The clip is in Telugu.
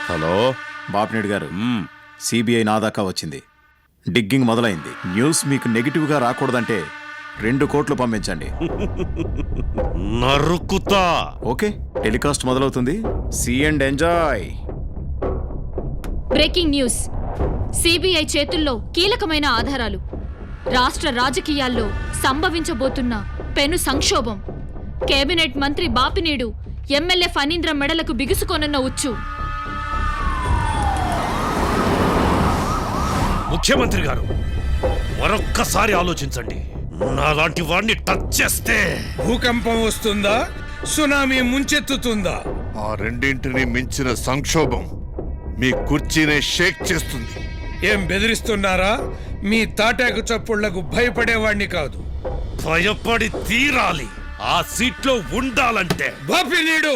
హలో బాపినేడు గారు, సిబిఐ నా దాకా వచ్చింది. డిగ్గింగ్ మొదలైంది. న్యూస్ మీకు నెగిటివ్గా రాకూడదంటే 2 కోట్లు పంపించండి. నరుకుతా. ఓకే, టెలికాస్ట్ మొదలవుతుంది. See and enjoy. Breaking news. CBI చేతుల్లో కీలకమైన ఆధారాలు. రాష్ట్ర రాజకీయాల్లో సంభవించబోతున్న పెను సంక్షోభం. కేబినెట్ మంత్రి బాపినీడు ఎమ్మెల్యే ఫణీంద్ర మెడలకు బిగుసుకోనున్న ఉచ్చు. ముఖ్యమంత్రి గారు, మరొక్కసారి ఆలోచించండి. నాలాంటి వాడిని టచ్ చేస్తే భూకంపం వస్తుందా, సునామీ ముంచెత్తుతుందా? ఆ రెండింటిని మించిన సంక్షోభం మీ కుర్చీనే షేక్ చేస్తుంది. ఏం బెదిరిస్తున్నారా? మీ తాటాకు చప్పుళ్లకు భయపడేవాణ్ణి కాదు. భయపడి తీరాలి. ఆ సీట్లో ఉండాలంటే బాపినీడు